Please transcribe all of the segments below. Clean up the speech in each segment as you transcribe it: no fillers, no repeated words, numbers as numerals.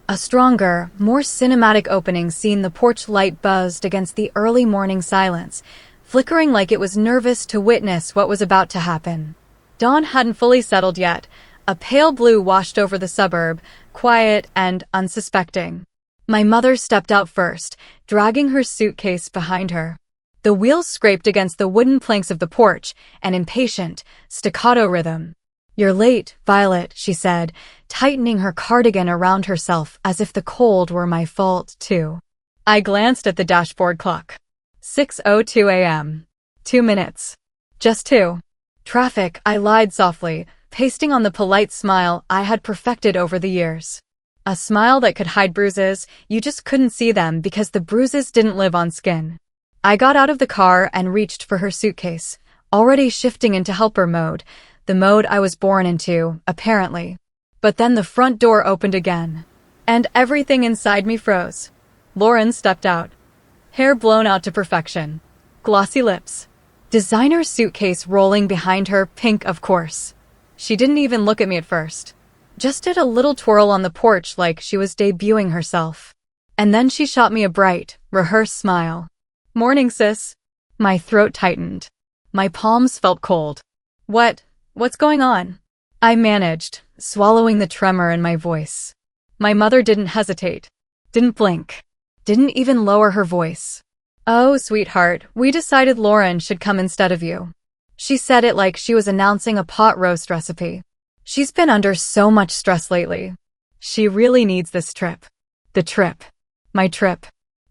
A stronger, more cinematic opening scene. The porch light buzzed against the early morning silence, flickering like it was nervous to witness what was about to happen. Dawn hadn't fully settled yet. A pale blue washed over the suburb, quiet and unsuspecting. My mother stepped out first, dragging her suitcase behind her. The wheels scraped against the wooden planks of the porch, an impatient, staccato rhythm. "You're late, Violet," she said, tightening her cardigan around herself as if the cold were my fault, too. I glanced at the dashboard clock. 6:02 a.m. 2 minutes. Just 2. Traffic, I lied softly, pasting on the polite smile I had perfected over the years. A smile that could hide bruises, you just couldn't see them because the bruises didn't live on skin. I got out of the car and reached for her suitcase, already shifting into helper mode, the mode I was born into, apparently. But then the front door opened again, and everything inside me froze. Lauren stepped out. Hair blown out to perfection. Glossy lips. Designer suitcase rolling behind her, pink of course. She didn't even look at me at first. Just did a little twirl on the porch like she was debuting herself. And then she shot me a bright, rehearsed smile. "Morning, sis." My throat tightened. My palms felt cold. What's going on?" I managed, swallowing the tremor in my voice. My mother didn't hesitate. Didn't blink. Didn't even lower her voice. "Oh, sweetheart, we decided Lauren should come instead of you." She said it like she was announcing a pot roast recipe. She's been under so much stress lately. She really needs this trip. The trip. My trip.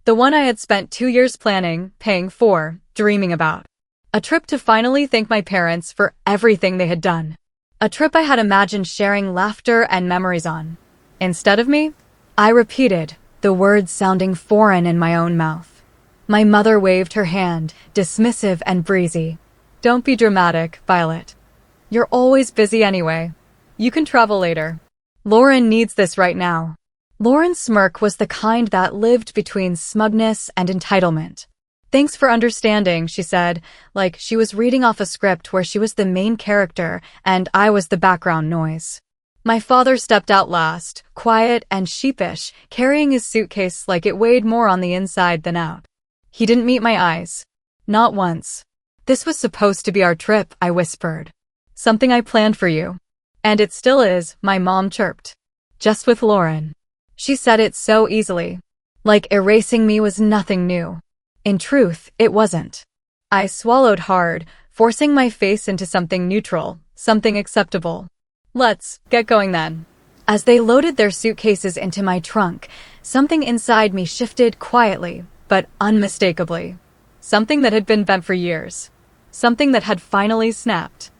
The one I had spent 2 years planning, paying for, dreaming about. A trip to finally thank my parents for everything they had done. A trip I had imagined sharing laughter and memories on. Instead of me, I repeated, the words sounding foreign in my own mouth. My mother waved her hand, dismissive and breezy. "Don't be dramatic, Violet. You're always busy anyway. You can travel later. Lauren needs this right now." Lauren's smirk was the kind that lived between smugness and entitlement. "Thanks for understanding," she said, like she was reading off a script where she was the main character and I was the background noise. My father stepped out last, quiet and sheepish, carrying his suitcase like it weighed more on the inside than out. He didn't meet my eyes. Not once. "This was supposed to be our trip," I whispered. "Something I planned for you." "And it still is," my mom chirped. "Just with Lauren." She said it so easily. Like erasing me was nothing new. In truth, it wasn't. I swallowed hard, forcing my face into something neutral, something acceptable. "Let's get going then." As they loaded their suitcases into my trunk, something inside me shifted quietly, but unmistakably. Something that had been bent for years. Something that had finally snapped.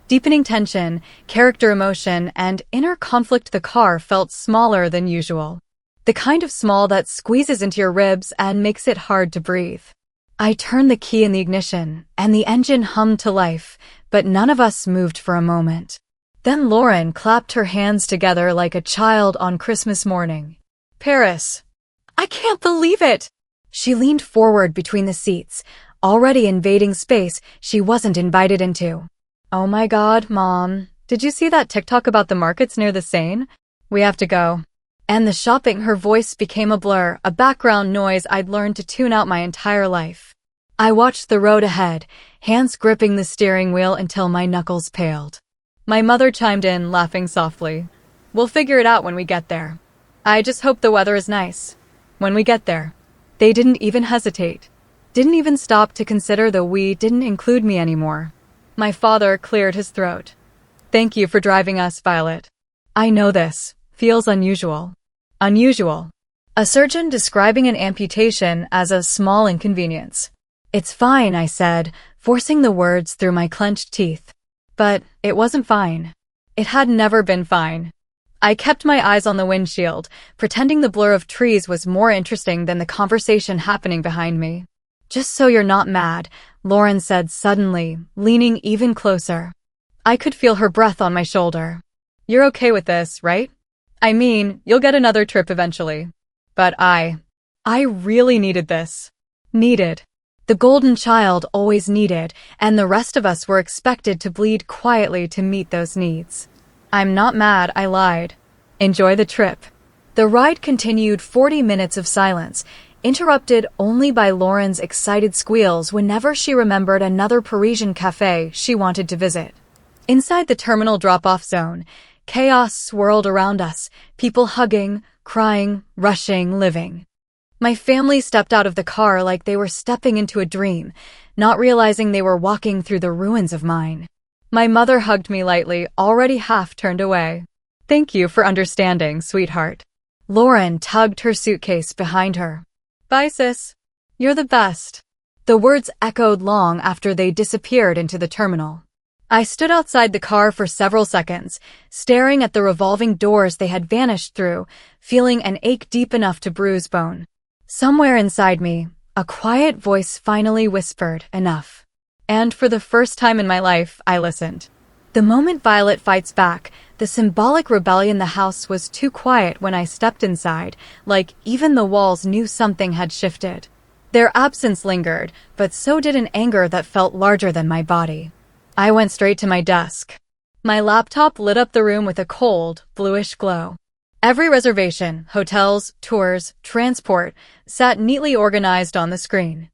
Deepening tension, character emotion, and inner conflict. The car felt smaller than usual. The kind of small that squeezes into your ribs and makes it hard to breathe. I turned the key in the ignition, and the engine hummed to life, but none of us moved for a moment. Then Lauren clapped her hands together like a child on Christmas morning. "Paris. I can't believe it!" She leaned forward between the seats, already invading space she wasn't invited into. "Oh my God, Mom, did you see that TikTok about the markets near the Seine? We have to go." And the shopping, her voice became a blur, a background noise I'd learned to tune out my entire life. I watched the road ahead, hands gripping the steering wheel until my knuckles paled. My mother chimed in, laughing softly. "We'll figure it out when we get there. I just hope the weather is nice. When we get there." They didn't even hesitate. Didn't even stop to consider the "we" didn't include me anymore. My father cleared his throat. "Thank you for driving us, Violet. I know this feels unusual." Unusual. A surgeon describing an amputation as a small inconvenience. "It's fine," I said, forcing the words through my clenched teeth. But it wasn't fine. It had never been fine. I kept my eyes on the windshield, pretending the blur of trees was more interesting than the conversation happening behind me. "Just so you're not mad," Lauren said suddenly, leaning even closer. I could feel her breath on my shoulder. "You're okay with this, right? I mean, you'll get another trip eventually. But I really needed this." Needed. The golden child always needed, and the rest of us were expected to bleed quietly to meet those needs. "I'm not mad," I lied. "Enjoy the trip." The ride continued 40 minutes of silence, interrupted only by Lauren's excited squeals whenever she remembered another Parisian cafe she wanted to visit. Inside the terminal drop-off zone, chaos swirled around us, people hugging, crying, rushing, living. My family stepped out of the car like they were stepping into a dream, not realizing they were walking through the ruins of mine. My mother hugged me lightly, already half turned away. "Thank you for understanding, sweetheart." Lauren tugged her suitcase behind her. "Bye, sis. You're the best." The words echoed long after they disappeared into the terminal. I stood outside the car for several seconds, staring at the revolving doors they had vanished through, feeling an ache deep enough to bruise bone. Somewhere inside me, a quiet voice finally whispered, "Enough." And for the first time in my life, I listened. The moment Violet fights back, the symbolic rebellion in the house was too quiet when I stepped inside, like even the walls knew something had shifted. Their absence lingered, but so did an anger that felt larger than my body. I went straight to my desk. My laptop lit up the room with a cold, bluish glow. Every reservation, hotels, tours, transport, sat neatly organized on the screen.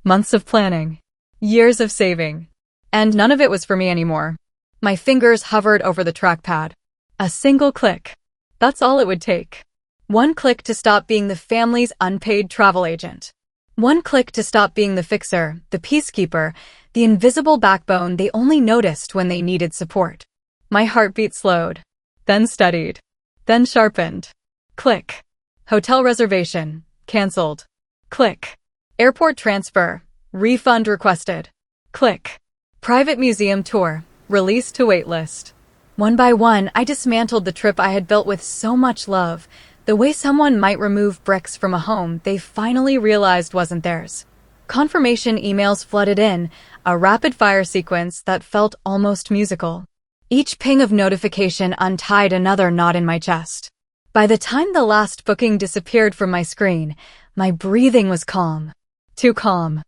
Months of planning. Years of saving. And none of it was for me anymore. My fingers hovered over the trackpad. A single click. That's all it would take. One click to stop being the family's unpaid travel agent. One click to stop being the fixer, the peacekeeper, the invisible backbone they only noticed when they needed support. My heartbeat slowed, then steadied, then sharpened. Click. Hotel reservation, cancelled. Click. Airport transfer, refund requested. Click. Private museum tour, released to waitlist. One by one, I dismantled the trip I had built with so much love, the way someone might remove bricks from a home they finally realized wasn't theirs. Confirmation emails flooded in, a rapid-fire sequence that felt almost musical. Each ping of notification untied another knot in my chest. By the time the last booking disappeared from my screen, my breathing was calm. Too calm.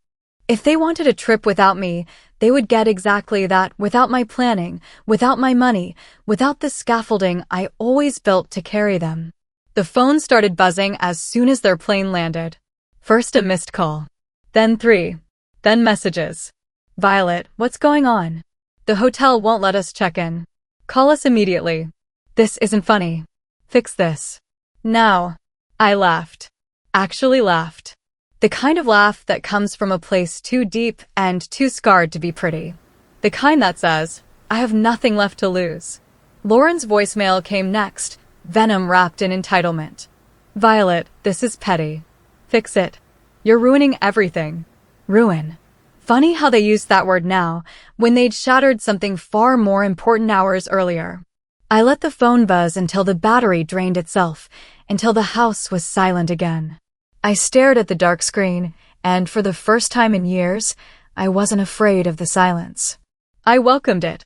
If they wanted a trip without me, they would get exactly that, without my planning, without my money, without the scaffolding I always built to carry them. The phone started buzzing as soon as their plane landed. First a missed call. Then 3. Then messages. "Violet, what's going on? The hotel won't let us check in. Call us immediately. This isn't funny. Fix this. Now." I laughed. Actually laughed. The kind of laugh that comes from a place too deep and too scarred to be pretty. The kind that says, "I have nothing left to lose." Lauren's voicemail came next, venom wrapped in entitlement. "Violet, this is petty. Fix it. You're ruining everything." Ruin. Funny how they used that word now, when they'd shattered something far more important hours earlier. I let the phone buzz until the battery drained itself, until the house was silent again. I stared at the dark screen, and for the first time in years, I wasn't afraid of the silence. I welcomed it.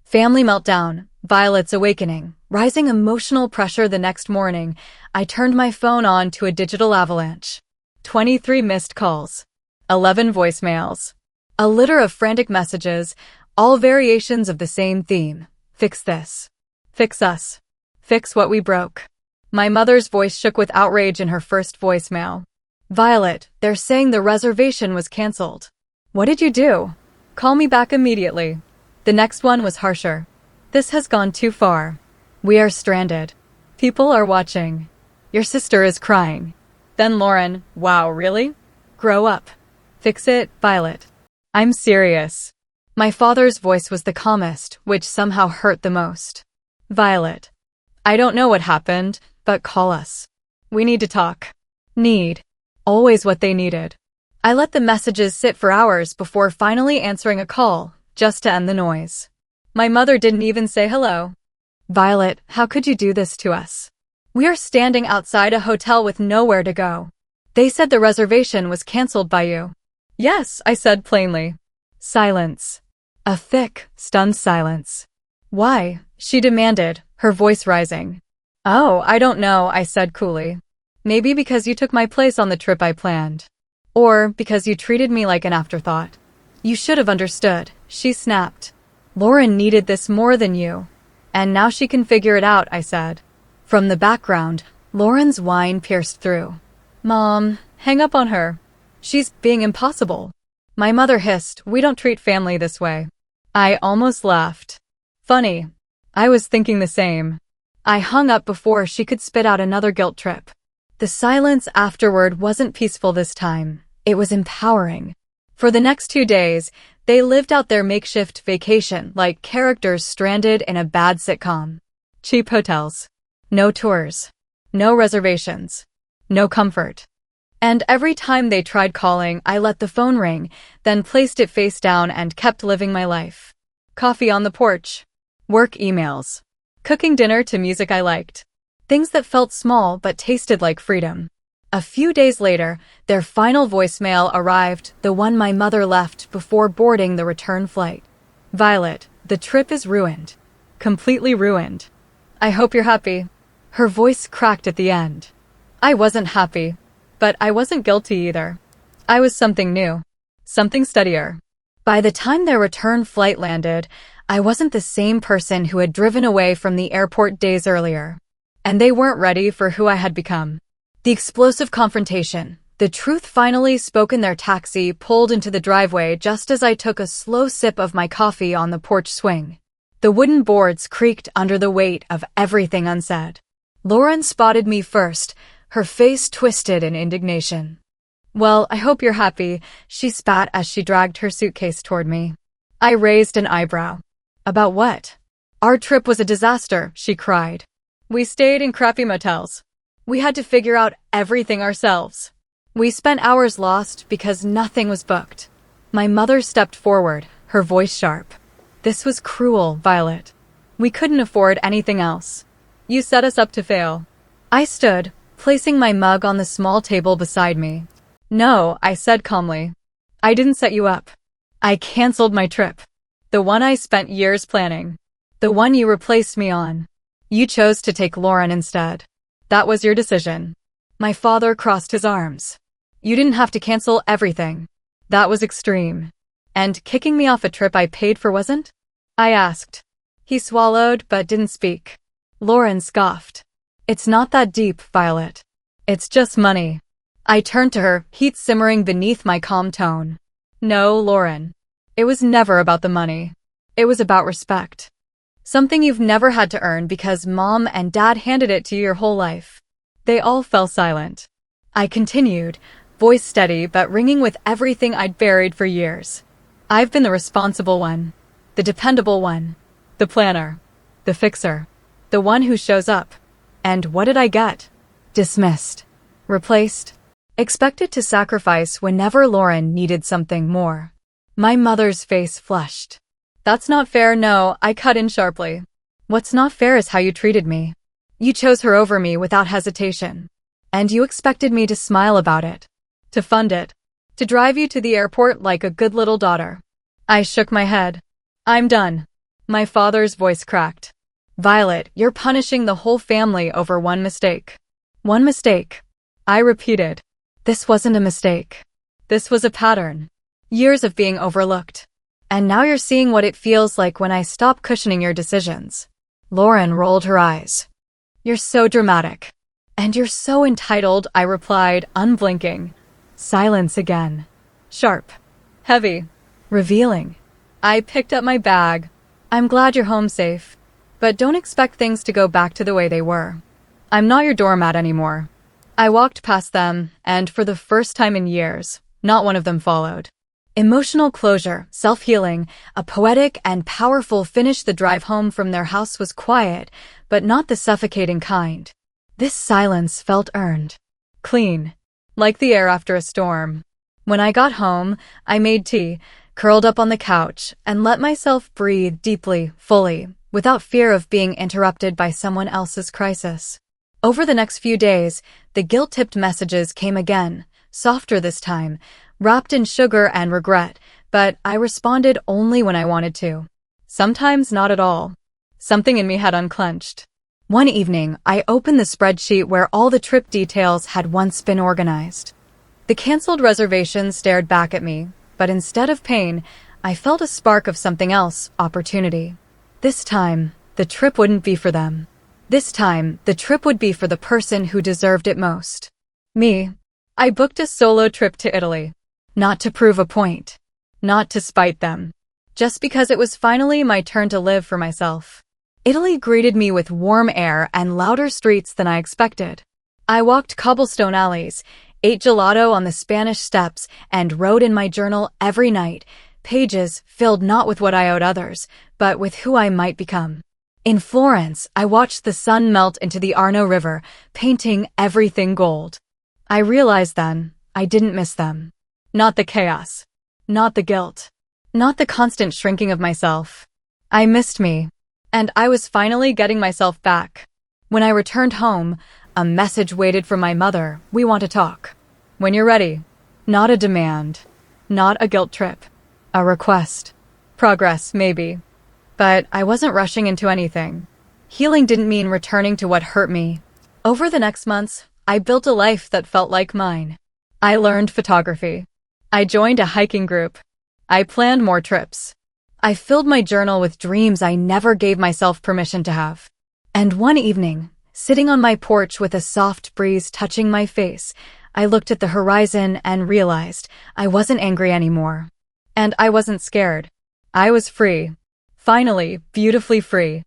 Family meltdown, Violet's awakening, rising emotional pressure the next morning, I turned my phone on to a digital avalanche. 23 missed calls. 11 voicemails. A litter of frantic messages, all variations of the same theme. Fix this. Fix us. Fix what we broke. My mother's voice shook with outrage in her first voicemail. "Violet, they're saying the reservation was cancelled. What did you do? Call me back immediately." The next one was harsher. "This has gone too far. We are stranded. People are watching. Your sister is crying." Then Lauren, "Wow, really? Grow up. Fix it, Violet. I'm serious." My father's voice was the calmest, which somehow hurt the most. "Violet, I don't know what happened, but call us. We need to talk." Need. Always what they needed. I let the messages sit for hours before finally answering a call, just to end the noise. My mother didn't even say hello. "Violet, how could you do this to us? We are standing outside a hotel with nowhere to go. They said the reservation was cancelled by you." "Yes," I said plainly. Silence. A thick, stunned silence. "Why?" she demanded, her voice rising. "Oh, I don't know," I said coolly. "Maybe because you took my place on the trip I planned. Or because you treated me like an afterthought." "You should have understood," she snapped. "Lauren needed this more than you. And now she can figure it out," I said. From the background, Lauren's whine pierced through. Mom, hang up on her. She's being impossible. My mother hissed, we don't treat family this way. I almost laughed. Funny. I was thinking the same. I hung up before she could spit out another guilt trip. The silence afterward wasn't peaceful this time. It was empowering. For the next 2 days, they lived out their makeshift vacation like characters stranded in a bad sitcom. Cheap hotels. No tours. No reservations. No comfort. And every time they tried calling, I let the phone ring, then placed it face down and kept living my life. Coffee on the porch. Work emails. Cooking dinner to music I liked. Things that felt small but tasted like freedom. A few days later, their final voicemail arrived, the one my mother left before boarding the return flight. Violet, the trip is ruined. Completely ruined. I hope you're happy. Her voice cracked at the end. I wasn't happy. But I wasn't guilty either. I was something new. Something steadier. By the time their return flight landed, I wasn't the same person who had driven away from the airport days earlier. And they weren't ready for who I had become. The explosive confrontation, the truth finally spoke in their taxi, pulled into the driveway just as I took a slow sip of my coffee on the porch swing. The wooden boards creaked under the weight of everything unsaid. Lauren spotted me first, her face twisted in indignation. Well, I hope you're happy, she spat as she dragged her suitcase toward me. I raised an eyebrow. About what? Our trip was a disaster, she cried. We stayed in crappy motels. We had to figure out everything ourselves. We spent hours lost because nothing was booked. My mother stepped forward, her voice sharp. This was cruel, Violet. We couldn't afford anything else. You set us up to fail. I stood, placing my mug on the small table beside me. No, I said calmly. I didn't set you up. I canceled my trip. The one I spent years planning. The one you replaced me on. You chose to take Lauren instead. That was your decision. My father crossed his arms. You didn't have to cancel everything. That was extreme. And kicking me off a trip I paid for wasn't? I asked. He swallowed but didn't speak. Lauren scoffed. It's not that deep, Violet. It's just money. I turned to her, heat simmering beneath my calm tone. No, Lauren. It was never about the money. It was about respect. Something you've never had to earn because Mom and Dad handed it to you your whole life. They all fell silent. I continued, voice steady but ringing with everything I'd buried for years. I've been the responsible one. The dependable one. The planner. The fixer. The one who shows up. And what did I get? Dismissed. Replaced. Expected to sacrifice whenever Lauren needed something more. My mother's face flushed. That's not fair, no, I cut in sharply. What's not fair is how you treated me. You chose her over me without hesitation. And you expected me to smile about it. To fund it. To drive you to the airport like a good little daughter. I shook my head. I'm done. My father's voice cracked. Violet, you're punishing the whole family over one mistake. One mistake. I repeated. This wasn't a mistake. This was a pattern. Years of being overlooked. And now you're seeing what it feels like when I stop cushioning your decisions. Lauren rolled her eyes. You're so dramatic. And you're so entitled, I replied, unblinking. Silence again. Sharp. Heavy. Revealing. I picked up my bag. I'm glad you're home safe. But don't expect things to go back to the way they were. I'm not your doormat anymore. I walked past them, and for the first time in years, not one of them followed. Emotional closure, self-healing, a poetic and powerful finish. The drive home from their house was quiet, but not the suffocating kind. This silence felt earned. Clean. Like the air after a storm. When I got home, I made tea, curled up on the couch, and let myself breathe deeply, fully, without fear of being interrupted by someone else's crisis. Over the next few days, the guilt-tipped messages came again, softer this time, wrapped in sugar and regret, but I responded only when I wanted to. Sometimes not at all. Something in me had unclenched. One evening, I opened the spreadsheet where all the trip details had once been organized. The canceled reservations stared back at me, but instead of pain, I felt a spark of something else, opportunity. This time, the trip wouldn't be for them. This time, the trip would be for the person who deserved it most. Me. I booked a solo trip to Italy. Not to prove a point. Not to spite them. Just because it was finally my turn to live for myself. Italy greeted me with warm air and louder streets than I expected. I walked cobblestone alleys, ate gelato on the Spanish steps, and wrote in my journal every night, pages filled not with what I owed others, but with who I might become. In Florence, I watched the sun melt into the Arno River, painting everything gold. I realized then, I didn't miss them. Not the chaos. Not the guilt. Not the constant shrinking of myself. I missed me. And I was finally getting myself back. When I returned home, a message waited from my mother. We want to talk. When you're ready. Not a demand. Not a guilt trip. A request. Progress, maybe. But I wasn't rushing into anything. Healing didn't mean returning to what hurt me. Over the next months, I built a life that felt like mine. I learned photography. I joined a hiking group. I planned more trips. I filled my journal with dreams I never gave myself permission to have. And one evening, sitting on my porch with a soft breeze touching my face, I looked at the horizon and realized I wasn't angry anymore. And I wasn't scared. I was free. Finally, beautifully free.